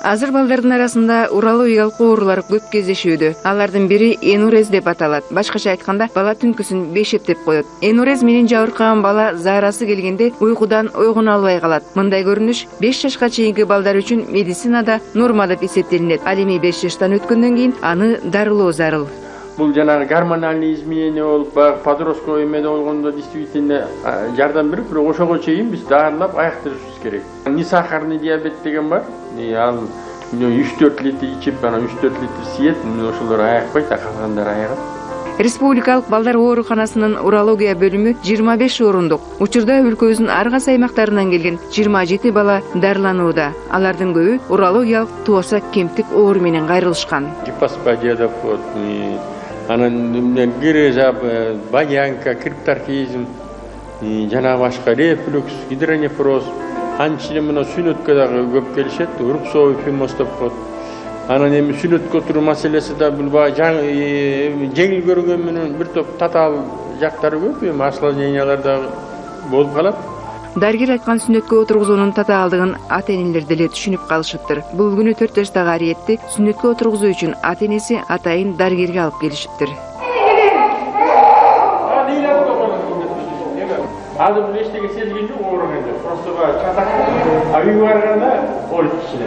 Азыр балдардын арасында урологиялык оорулар көп кездешүүдө. Алардын бири энурез деп аталат. Башкача айтканда, бала түнкүсүн бешеп деп коет. Энурез менен жабыркаган бала заарасы келгенде уйкудан ойгоно албай калат. Мындай көрүнүш 5 жашка чейинки балдар үчүн медицинада норма деп эсептелинет. Ал эми 5 жаштан өткөндөн кийин аны дарылоо зарыл. Бул жанагы гормоналдык изменение болуп, подростковый эмеде болгондо действительно жардам берип, бирок ошого чейин биз дарылап аяктырышыбыз керек. Несахарный диабет деген бар. Ал 3-4 литр ичип, ана 3-4 литр сиет, ошолор аякпайт, калгандары аягат. Республикалык балдар ооруканасынын урология бөлүмү 25 орундук. Учурда өлкөбүздүн ар кайсы аймактарынан келген 27 бала дарыланууда. Алардын көбү урологиялык туоса кемтик оору менен кайрылышкан. Гипоспадия, анан грыжа, баянка, крипторхизм, жана башка рефлюкс, гидронефроз, анча мына сүнөткө дагы көп келишет, рубцовый фимоз деп коет. Анан эми сүнөткө туруу маселеси да бул жеңил көргөн менен бир топ татаал жактары көп, эми осложнениялар да болуп калат. Дарыгер айткан сүнөткө отургузуунун татаалдыгын ата-энелер деле түшүнүп калышыптыр. Бул күнү 4 жаштагы Ариетти сүнөткө отургузуу үчүн ата-энеси атайын дарыгерге алып келишиптир. Азыр бул эчтеке сезген жок, оорукан жок. Просто чатак үй барганда өлүп кичине.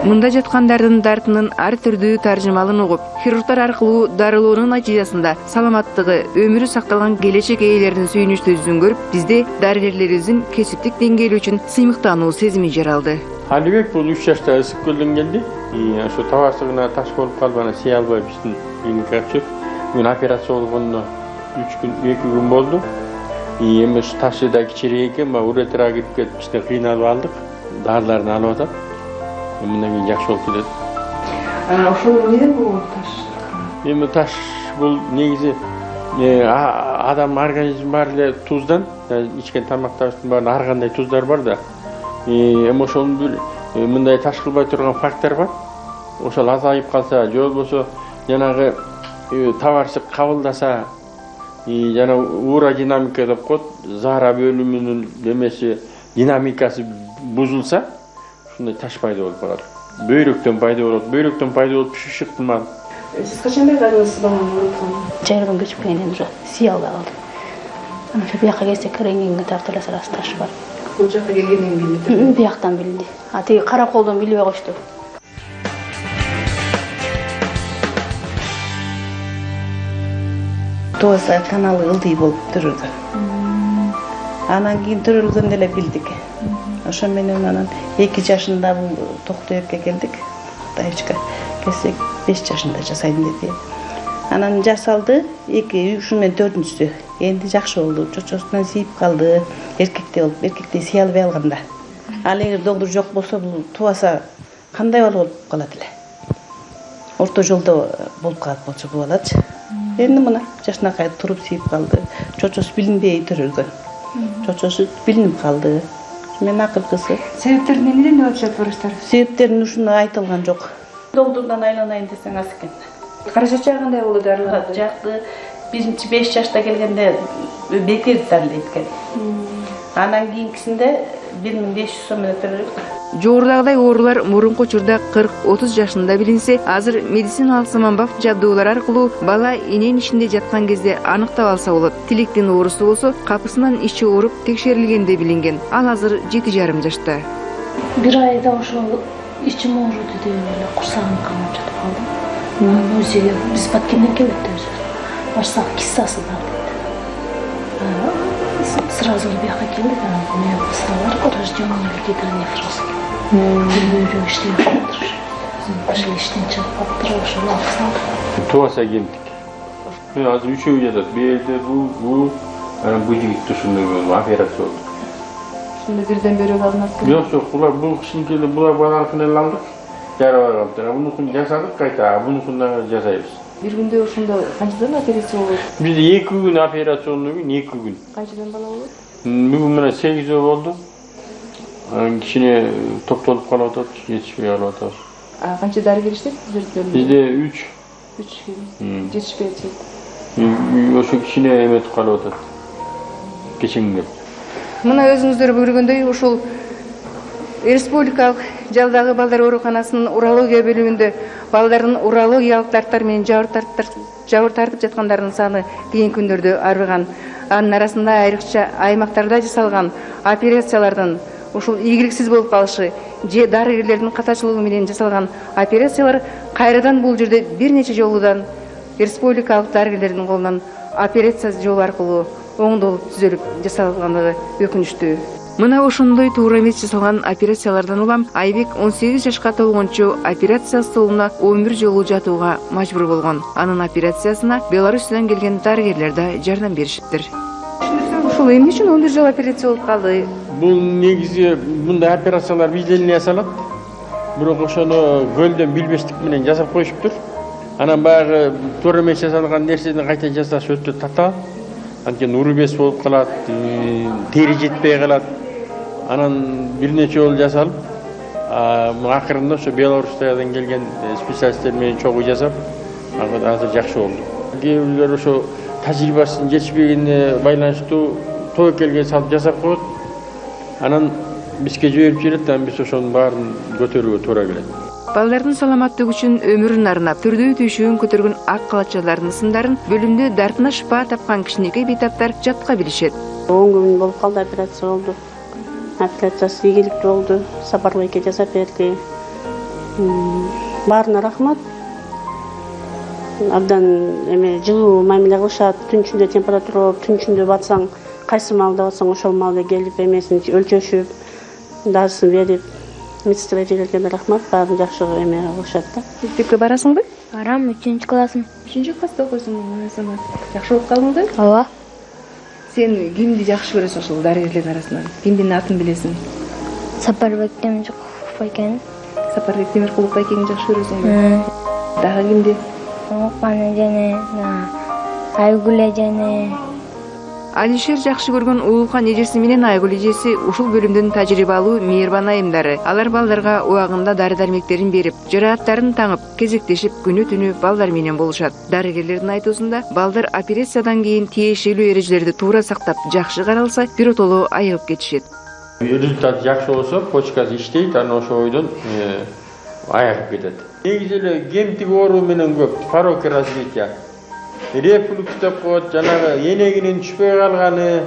Мында жаткандардын дартынын ар түрдүү таржымалын угуп, хирургтар аркылуу дарылоонун натыйжасында саламаттыгы, өмүрү сакталган келечек ээлердин сүйүнүчтүүсүн көрүп, бизде дарыгерлерибиздин кесиптик деңгээли үчүн сыймыктануу сезими жаралды. Алибек бул 3 жашта ысык көлдөн келди. Ошо табасыгына таш болуп калып, ана сый албай биздин клиникага түшүп, бүгүн операция болгондо 2 күн болду. Эми ташы да кичирээк экен, уретирага кирип кетип, бизден кыйналып алдык. Дарыларын алып атат. Мындан кийин жакшы болуп кетет. Ошол эмнеден болгон таш? Эми таш бул негизи адам организми баары эле туздан, ичкен тамактарыбыздын баарында ар кандай туздар бар да. Эми ошонун мындай таш кылбай турган фактор бар. Ошол азайып калса, же болбосо жанагы табарчык кабылдаса, жана уродинамика деп коет, заара бөлүмүнүн немеси динамикасы бузулса, ушундай таш пайда болуп калат. Бөйрөктөн пайда болот, бөйрөктөн пайда болуп түшүшү ыктымал. Сиз качан байкадыңыз баланы оорутканын? Жайылган көчүп кийинен уже сый албай калдым. Анан ошо бияка келсек рентгенге тартып эле сразу таш бар. Бул жака келгенден кийин бияктан билди. Тиги кара колдон билбей коюшту. Туоса каналы ылдый болуп төрөлдү. Анан кийин төрөлгөндө эле билдик. Ошо менен анан 2 жашында бул Токтоевке келдик. Дайчка келсек 5 жашында жасайм деди. Анан жасалды, 2 ушу менен 4-сү. Энди жакшы болду. Чочосунан сийип калды. Эркекте болуп, эркекте сый албай алганда. Ал эгер доктор жок болсо бул туаса кандай бала болуп калат эле. Орто жолдо болуп калат болчу бул балачы. Энди мына жашына кайтып туруп сийип калды. Чочосу билинбей төрөлгөн. Чочосу билинип калды. Мен акыркысы. Себептерин эмнеден деп атышат врачтар? Себептерин ушуну айтылган жок. Доктордон айланайын десең аз экен. Каражатчы кандай болду дарыланды? Жакты 5 жашта келгенде бекер дарылайт экен. Анан кийинкисинде 1500 сом менен төлөйт. Жогорудагыдай оорулар мурунку учурда 40-30 жашында билинсе, азыр медициналык заманбап жабдуулар аркылуу бала энен ичинде жаткан кезде аныктап алса болот. Тилектин оорусу болсо, капысынан ичи ооруп текшерилгенде билинген. Ал азыр 7,5 жашта. Бир айда ошол ичим ооруду деп эле курсагым камап жатып калдым. Анан өзүгө биз Баткенден келдик өзү. Барсак киссасы бар дейт. Сразу бияка келдик, анан мен кыссалар рождённый гидронефроз. Бөйрөк иштей калыптыр. Ошол иштен чыгып калыптыр, ошол алсак. Туаса келдик. Азыр үчөө жатат. Берде бул анан бул жигит ушундай операция болду. Ушунда бирден бөйрөк алынат. Жок, булар бул кичинекей булар баланыкын эле алдык. Жарабай калыптыр. Мунукун жасадык кайта, мунукун да жасайбыз. Бир күндө ушунда канчадан операция болот? Бизде 2 күн операционный күн, 2 күн. Канчадан бала болот? Бүгүн менен 8 болду. Кичине токтолуп калып атат, жетишпей калып атат. Канча дарыгер иштейт сиздерде? Бизде 3. 3 жетишпей атат. Ошо кичине эметип калып атат. Кечиңдеп. Мына өзүңүздөр көргөндөй ушул Республикалык жалдагы балдар ооруканасынын урология бөлүмүндө балдардын урологиялык дарттар менен жабыр тартып жаткандардын саны кийинки күндөрдө арыган. Анын арасында айрыкча аймактарда жасалган операциялардын ушул ийгиликсиз болуп калышы же дарыгерлердин катачылыгы менен жасалган операциялар кайрадан бул жерде бир нече жолудан республикалык дарыгерлердин колунан операция жолу аркылуу оңдолуп түзөлүп жасалгандыгы өкүнүчтүү. Мына ошондой туура эмес жасалган операциялардан улам Айбек 18 жашка толгончо операция столуна 11 жолу жатууга мажбур болгон. Анын операциясына Беларусьтан келген дарыгерлер да жардам беришиптир. Ушул эмне үчүн 11 жол операция болуп калды? Бул негизи мындай операциялар бизде эле жасалат. Бирок ошону көлдөн билбештик менен жасап коюшуптур. Анан баягы туура эмес жасалган нерсени кайта жасаш өтө татаал. Анткени урубес болуп калат, тери жетпей калат. Анан бир нече жолу жасалып, акырында ошо Беларусьтан келген специалисттер менен чогуу жасап, азыр жакшы болду. Кээ бирлер ошо тажрыйбасынын жетишпегенине байланыштуу тобокелге салып жасап коет. Анан бизге жиберип жүрөт, анан биз ошонун баарын көтөрүүгө туура келет. Балдардын саламаттыгы үчүн өмүрүн арнап, түрдүү түйшүгүн көтөргөн ак калачалардын сындарын бөлүмдө дартына шыпа тапкан кичинекей бейтаптар жатка билишет. 10 күн болуп калды, операция болду. Операциясы ийгиликтүү болду. Сапарбайке жасап берди. Баарына рахмат. Абдан жылуу мамиле кылышат. Түн ичинде температура болуп, түн ичинде батсаң, кайсы маалда батсаң ошол маалда келип эмесин өлчөшүп, дарысын берип, медсестралерге рахмат. Баарын жакшы кылышат да. Мектепке барасыңбы? Барам, 3-чү классым. 3-чү класста окуйсуң, жакшы болуп калдыңбы? Ооба. Сен кимди жакшы көрөсүң ушул дарыгерлердин арасынан? Кимдин атын билесиң? Сапарбек Темиркулов байкени. Сапарбек Темиркулов байкени жакшы көрөсүңбү? Дагы кимди? Оңуканы жана Айгүл эжени. Алишер жакшы көргөн Уулукан эжеси менен Айгүл эжеси ушул бөлүмдүн тажрыйбалуу мейирбан айымдары. Алар балдарга убагында дары-дармектерин берип, жарааттарын таңып, кезектешип күнү-түнү балдар менен болушат. Дарыгерлердин айтуусунда, балдар операциядан кийин тиешелүү эрежелерди туура сактап, жакшы каралса, биротоло айыгып кетишет. Результат жакшы болсо, почкасы иштейт, анан ошо бойдон айыгып кетет. Негизи эле гемтик оору менен көп, пороки развития. Рефлюкс деп коет, жанагы энегинин түшпөй калганы,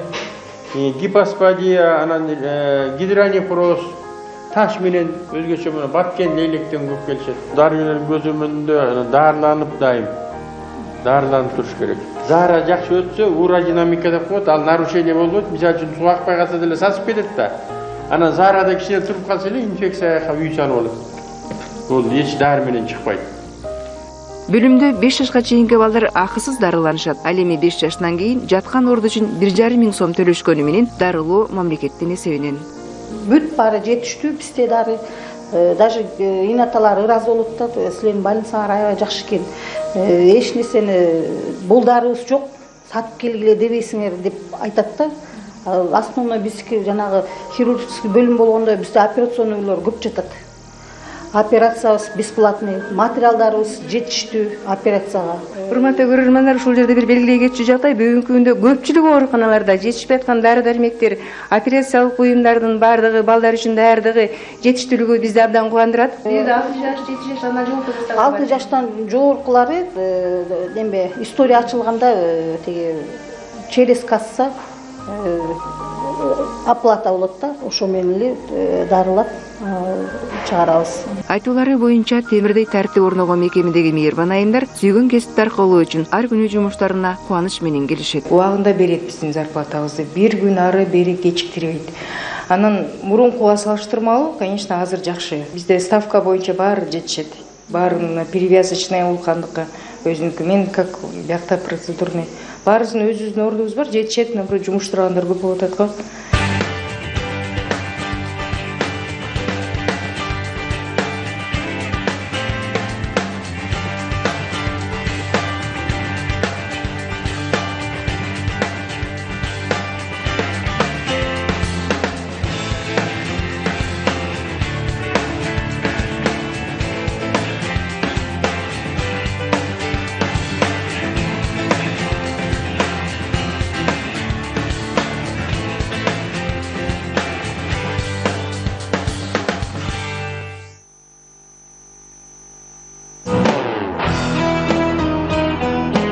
гипоспадия, анан гидронефроз, таш менен өзгөчө мына баткен лейлектен көп келишет. Дарыгерлердин көзөмөлүндө дарыланып дайым, дарыланып туруш керек. Зара жакшы өтсө, уродинамика деп коет, ал нарушение болбойт. Мисалы үчүн суу акпай калса деле сасып кетет да. Анан зарада кичине туруп калса эле инфекцияга үй салып алат. Бул эч дары менен чыкпайт. Бөлүмдө 5 жашка чейинки балдар акысыз дарыланышат. Ал эми 5 жаштан кийин жаткан орду үчүн 1,5 миң сом төлөшкөнү менен дарылоо мамлекеттин эсебинен. Бүт баары жетиштүү, бизде дары даже инаталар ыраазы болот да, силердин больницаңар аябай жакшы экен. Эч нерсени бул дарыбыз жок, сатып келгиле дебейсиңер деп айтат да. Основной биздики жанагы хирургический бөлүм болгондо бизде операционныйлар көп жатат. Операциябыз бесплатный, материалдарыбыз жетиштүү операцияга. Урматтуу көрөрмандар, ушул жерде бир белгилей кетчү жагдай, бүгүнкү күндө көпчүлүк ооруканаларда жетишпей аткан дары-дармектер, операциялык буюмдардын бардыгы, балдар үчүн даярдыгы, жетиштүүлүгү бизди абдан кубандырат. Бизде 6 жаш, 7 жаштан жогорку 6 жаштан жогоркулары история ачылганда тиги через касса оплата болот да, ошо менен эле дарылап чыгарабыз. Айтуулары боюнча темирдей тартип орногон мекемедеги мейирбан айымдар сүйгөн кесипти аркылуу үчүн ар күнү жумуштарына кубаныч менен келишет. Убагында берет биздин зарплатабызды, бир күн ары бери кечиктирбейт. Анан мурункуга салыштырмалуу, конечно, азыр жакшы. Бизде ставка боюнча баары жетишет. Баарын перевязочный улкандыкка өзүнүкү, мен как биякта процедурный. Баарыбыздын өзүбүздүн ордубуз бар, жетишет, например, жумуштургандар көп болуп атат го.